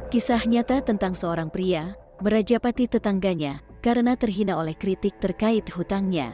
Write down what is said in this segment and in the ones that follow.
Kisah nyata tentang seorang pria merajapati tetangganya karena terhina oleh kritik terkait hutangnya.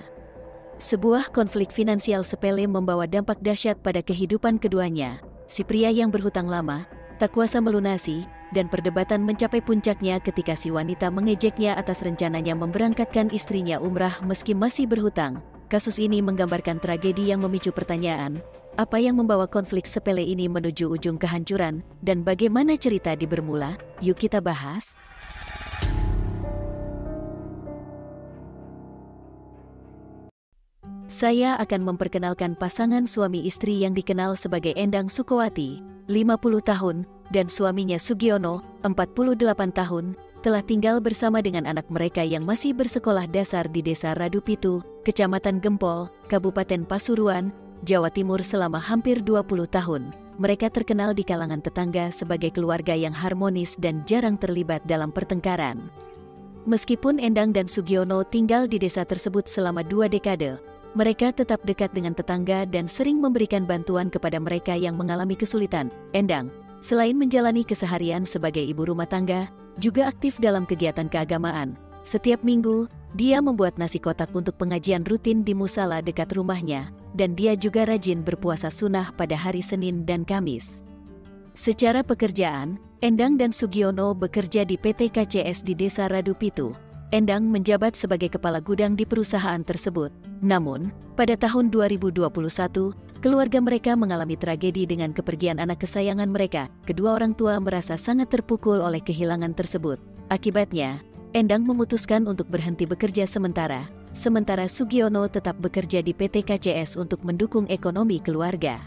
Sebuah konflik finansial sepele membawa dampak dahsyat pada kehidupan keduanya. Si pria yang berhutang lama tak kuasa melunasi, dan perdebatan mencapai puncaknya ketika si wanita mengejeknya atas rencananya memberangkatkan istrinya umrah meski masih berhutang. Kasus ini menggambarkan tragedi yang memicu pertanyaan, apa yang membawa konflik sepele ini menuju ujung kehancuran, dan bagaimana cerita bermula? Yuk kita bahas. Saya akan memperkenalkan pasangan suami istri yang dikenal sebagai Endang Sukowati, 50 tahun, dan suaminya Sugiono, 48 tahun, telah tinggal bersama dengan anak mereka yang masih bersekolah dasar di Desa Radupitu, Kecamatan Gempol, Kabupaten Pasuruan, Jawa Timur selama hampir 20 tahun. Mereka terkenal di kalangan tetangga sebagai keluarga yang harmonis dan jarang terlibat dalam pertengkaran. Meskipun Endang dan Sugiono tinggal di desa tersebut selama 2 dekade, mereka tetap dekat dengan tetangga dan sering memberikan bantuan kepada mereka yang mengalami kesulitan. Endang, selain menjalani keseharian sebagai ibu rumah tangga, juga aktif dalam kegiatan keagamaan. Setiap minggu, dia membuat nasi kotak untuk pengajian rutin di musala dekat rumahnya, dan dia juga rajin berpuasa sunnah pada hari Senin dan Kamis. Secara pekerjaan, Endang dan Sugiono bekerja di PT KCS di Desa Radupitu. Endang menjabat sebagai kepala gudang di perusahaan tersebut. Namun, pada tahun 2021, keluarga mereka mengalami tragedi dengan kepergian anak kesayangan mereka. Kedua orang tua merasa sangat terpukul oleh kehilangan tersebut. Akibatnya, Endang memutuskan untuk berhenti bekerja sementara Sugiono tetap bekerja di PT KCS untuk mendukung ekonomi keluarga.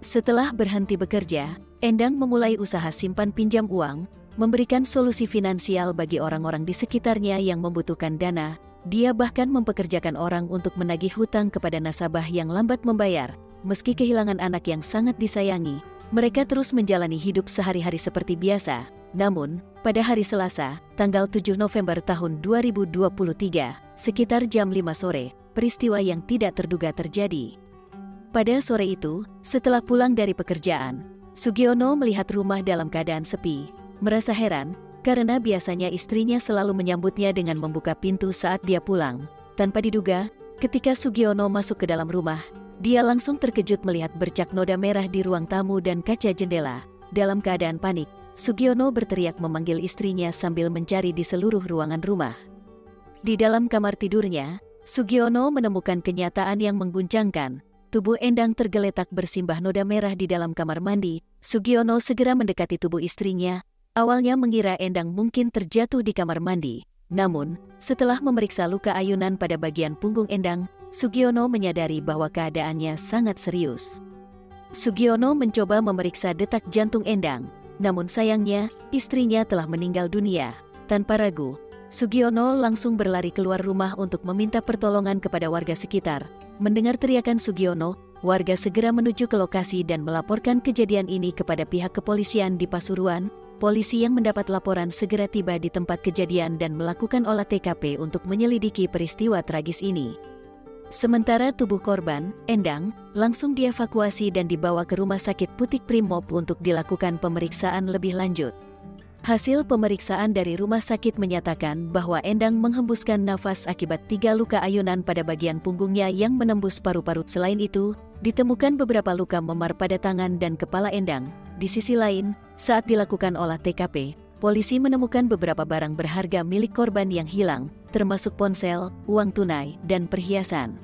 Setelah berhenti bekerja, Endang memulai usaha simpan pinjam uang, memberikan solusi finansial bagi orang-orang di sekitarnya yang membutuhkan dana. Dia bahkan mempekerjakan orang untuk menagih hutang kepada nasabah yang lambat membayar. Meski kehilangan anak yang sangat disayangi, mereka terus menjalani hidup sehari-hari seperti biasa. Namun, pada hari Selasa, tanggal 7 November tahun 2023, sekitar jam 5 sore, peristiwa yang tidak terduga terjadi. Pada sore itu, setelah pulang dari pekerjaan, Sugiono melihat rumah dalam keadaan sepi. Merasa heran, karena biasanya istrinya selalu menyambutnya dengan membuka pintu saat dia pulang. Tanpa diduga, ketika Sugiono masuk ke dalam rumah, dia langsung terkejut melihat bercak noda merah di ruang tamu dan kaca jendela. Dalam keadaan panik, Sugiono berteriak memanggil istrinya sambil mencari di seluruh ruangan rumah. Di dalam kamar tidurnya, Sugiono menemukan kenyataan yang mengguncangkan. Tubuh Endang tergeletak bersimbah noda merah di dalam kamar mandi. Sugiono segera mendekati tubuh istrinya. Awalnya mengira Endang mungkin terjatuh di kamar mandi. Namun, setelah memeriksa luka ayunan pada bagian punggung Endang, Sugiono menyadari bahwa keadaannya sangat serius. Sugiono mencoba memeriksa detak jantung Endang. Namun sayangnya, istrinya telah meninggal dunia. Tanpa ragu, Sugiono langsung berlari keluar rumah untuk meminta pertolongan kepada warga sekitar. Mendengar teriakan Sugiono, warga segera menuju ke lokasi dan melaporkan kejadian ini kepada pihak kepolisian di Pasuruan. Polisi yang mendapat laporan segera tiba di tempat kejadian dan melakukan olah TKP untuk menyelidiki peristiwa tragis ini. Sementara tubuh korban, Endang, langsung dievakuasi dan dibawa ke Rumah Sakit Putik Primob untuk dilakukan pemeriksaan lebih lanjut. Hasil pemeriksaan dari rumah sakit menyatakan bahwa Endang menghembuskan nafas akibat 3 luka ayunan pada bagian punggungnya yang menembus paru-paru. Selain itu, ditemukan beberapa luka memar pada tangan dan kepala Endang. Di sisi lain, saat dilakukan olah TKP, polisi menemukan beberapa barang berharga milik korban yang hilang, termasuk ponsel, uang tunai, dan perhiasan.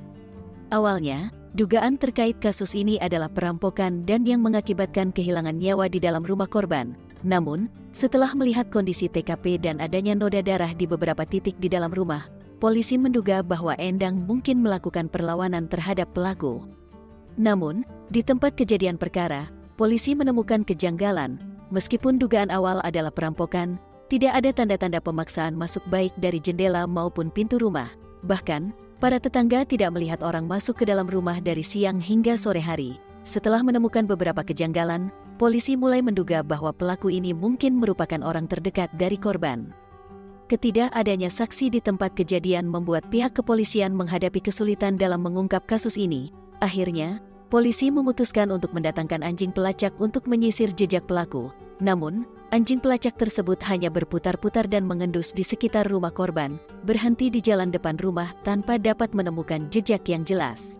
Awalnya, dugaan terkait kasus ini adalah perampokan dan yang mengakibatkan kehilangan nyawa di dalam rumah korban. Namun, setelah melihat kondisi TKP dan adanya noda darah di beberapa titik di dalam rumah, polisi menduga bahwa Endang mungkin melakukan perlawanan terhadap pelaku. Namun, di tempat kejadian perkara, polisi menemukan kejanggalan. Meskipun dugaan awal adalah perampokan, tidak ada tanda-tanda pemaksaan masuk baik dari jendela maupun pintu rumah. Bahkan, para tetangga tidak melihat orang masuk ke dalam rumah dari siang hingga sore hari. Setelah menemukan beberapa kejanggalan, polisi mulai menduga bahwa pelaku ini mungkin merupakan orang terdekat dari korban. Ketidakadanya saksi di tempat kejadian membuat pihak kepolisian menghadapi kesulitan dalam mengungkap kasus ini. Akhirnya, polisi memutuskan untuk mendatangkan anjing pelacak untuk menyisir jejak pelaku. Namun, Anjing pelacak tersebut hanya berputar-putar dan mengendus di sekitar rumah korban, berhenti di jalan depan rumah tanpa dapat menemukan jejak yang jelas.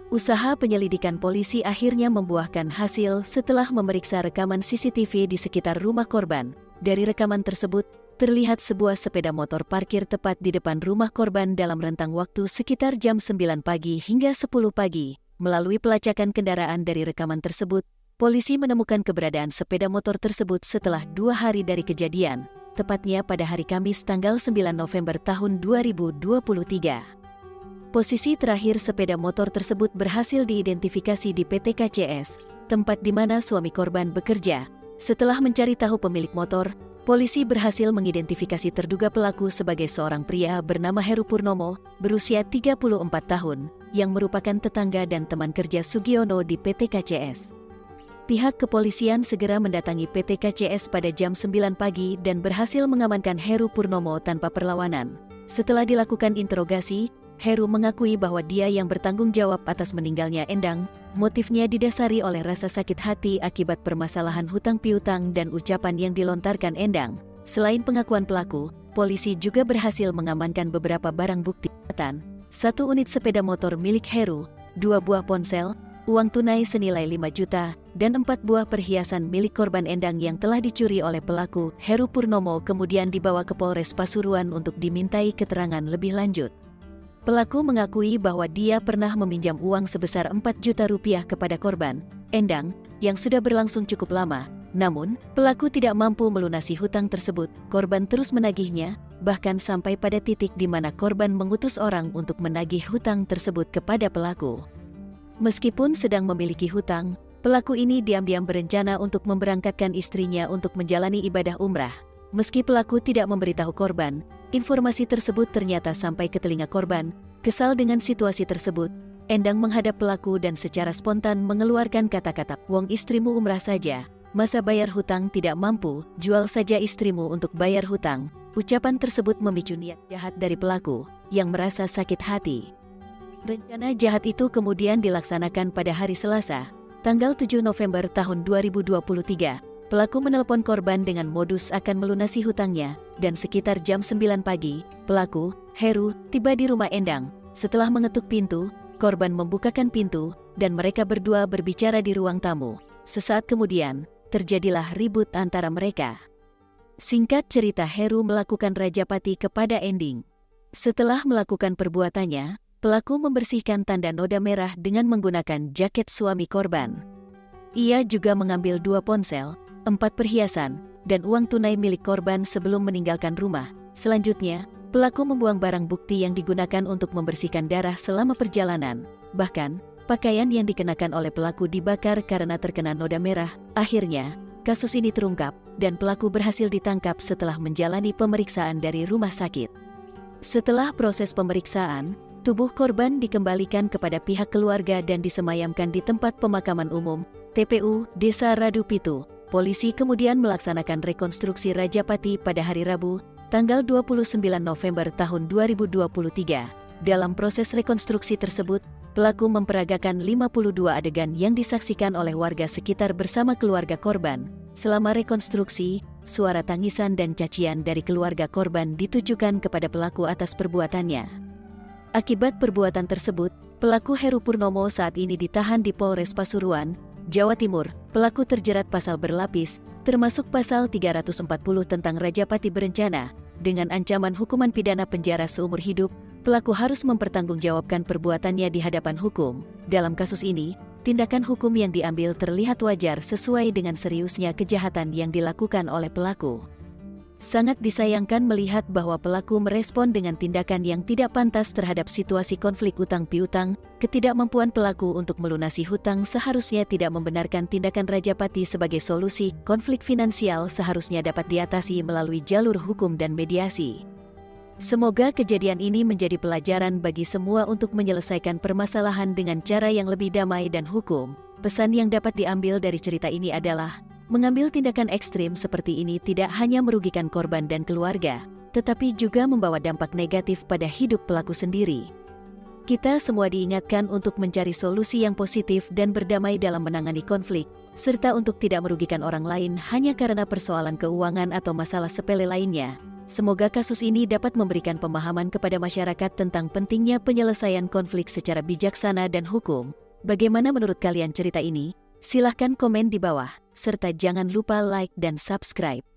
Usaha penyelidikan polisi akhirnya membuahkan hasil setelah memeriksa rekaman CCTV di sekitar rumah korban. Dari rekaman tersebut, terlihat sebuah sepeda motor parkir tepat di depan rumah korban dalam rentang waktu sekitar jam 9 pagi hingga 10 pagi. Melalui pelacakan kendaraan dari rekaman tersebut, polisi menemukan keberadaan sepeda motor tersebut setelah 2 hari dari kejadian, tepatnya pada hari Kamis tanggal 9 November tahun 2023. Posisi terakhir sepeda motor tersebut berhasil diidentifikasi di PT KCS, tempat di mana suami korban bekerja. Setelah mencari tahu pemilik motor, polisi berhasil mengidentifikasi terduga pelaku sebagai seorang pria bernama Heru Purnomo, berusia 34 tahun, yang merupakan tetangga dan teman kerja Sugiono di PT KCS. Pihak kepolisian segera mendatangi PT KCS pada jam 9 pagi dan berhasil mengamankan Heru Purnomo tanpa perlawanan. Setelah dilakukan interogasi, Heru mengakui bahwa dia yang bertanggung jawab atas meninggalnya Endang. Motifnya didasari oleh rasa sakit hati akibat permasalahan hutang piutang dan ucapan yang dilontarkan Endang. Selain pengakuan pelaku, polisi juga berhasil mengamankan beberapa barang bukti. 1 unit sepeda motor milik Heru, 2 buah ponsel, uang tunai senilai 5 juta, dan 4 buah perhiasan milik korban Endang yang telah dicuri oleh pelaku. Heru Purnomo kemudian dibawa ke Polres Pasuruan untuk dimintai keterangan lebih lanjut. Pelaku mengakui bahwa dia pernah meminjam uang sebesar 4 juta rupiah kepada korban, Endang, yang sudah berlangsung cukup lama. Namun, pelaku tidak mampu melunasi hutang tersebut. Korban terus menagihnya, bahkan sampai pada titik di mana korban mengutus orang untuk menagih hutang tersebut kepada pelaku. Meskipun sedang memiliki hutang, pelaku ini diam-diam berencana untuk memberangkatkan istrinya untuk menjalani ibadah umrah. Meski pelaku tidak memberitahu korban, informasi tersebut ternyata sampai ke telinga korban. Kesal dengan situasi tersebut, Endang menghadap pelaku dan secara spontan mengeluarkan kata-kata, "Wong istrimu umrah saja, masa bayar hutang tidak mampu, jual saja istrimu untuk bayar hutang." Ucapan tersebut memicu niat jahat dari pelaku, yang merasa sakit hati. Rencana jahat itu kemudian dilaksanakan pada hari Selasa, tanggal 7 November tahun 2023. Pelaku menelpon korban dengan modus akan melunasi hutangnya, dan sekitar jam 9 pagi, pelaku, Heru, tiba di rumah Endang. Setelah mengetuk pintu, korban membukakan pintu, dan mereka berdua berbicara di ruang tamu. Sesaat kemudian, terjadilah ribut antara mereka. Singkat cerita, Heru melakukan rajapati kepada Ending. Setelah melakukan perbuatannya, pelaku membersihkan tanda noda merah dengan menggunakan jaket suami korban. Ia juga mengambil 2 ponsel, 4 perhiasan, dan uang tunai milik korban sebelum meninggalkan rumah. Selanjutnya, pelaku membuang barang bukti yang digunakan untuk membersihkan darah selama perjalanan. Bahkan, pakaian yang dikenakan oleh pelaku dibakar karena terkena noda merah. Akhirnya, kasus ini terungkap, dan pelaku berhasil ditangkap setelah menjalani pemeriksaan dari rumah sakit. Setelah proses pemeriksaan, tubuh korban dikembalikan kepada pihak keluarga dan disemayamkan di tempat pemakaman umum, TPU, Desa Radupitu. Polisi kemudian melaksanakan rekonstruksi rajapati pada hari Rabu, tanggal 29 November tahun 2023. Dalam proses rekonstruksi tersebut, pelaku memperagakan 52 adegan yang disaksikan oleh warga sekitar bersama keluarga korban. Selama rekonstruksi, suara tangisan dan cacian dari keluarga korban ditujukan kepada pelaku atas perbuatannya. Akibat perbuatan tersebut, pelaku Heru Purnomo saat ini ditahan di Polres Pasuruan, Jawa Timur. Pelaku terjerat pasal berlapis, termasuk pasal 340 tentang rajapati berencana. Dengan ancaman hukuman pidana penjara seumur hidup, pelaku harus mempertanggungjawabkan perbuatannya di hadapan hukum. Dalam kasus ini, tindakan hukum yang diambil terlihat wajar sesuai dengan seriusnya kejahatan yang dilakukan oleh pelaku. Sangat disayangkan melihat bahwa pelaku merespon dengan tindakan yang tidak pantas terhadap situasi konflik utang piutang. Ketidakmampuan pelaku untuk melunasi hutang seharusnya tidak membenarkan tindakan rajapati sebagai solusi. Konflik finansial seharusnya dapat diatasi melalui jalur hukum dan mediasi. Semoga kejadian ini menjadi pelajaran bagi semua untuk menyelesaikan permasalahan dengan cara yang lebih damai dan hukum. Pesan yang dapat diambil dari cerita ini adalah, mengambil tindakan ekstrim seperti ini tidak hanya merugikan korban dan keluarga, tetapi juga membawa dampak negatif pada hidup pelaku sendiri. Kita semua diingatkan untuk mencari solusi yang positif dan berdamai dalam menangani konflik. serta untuk tidak merugikan orang lain hanya karena persoalan keuangan atau masalah sepele lainnya. Semoga kasus ini dapat memberikan pemahaman kepada masyarakat tentang pentingnya penyelesaian konflik secara bijaksana dan hukum. Bagaimana menurut kalian cerita ini? Silahkan komen di bawah, serta jangan lupa like dan subscribe.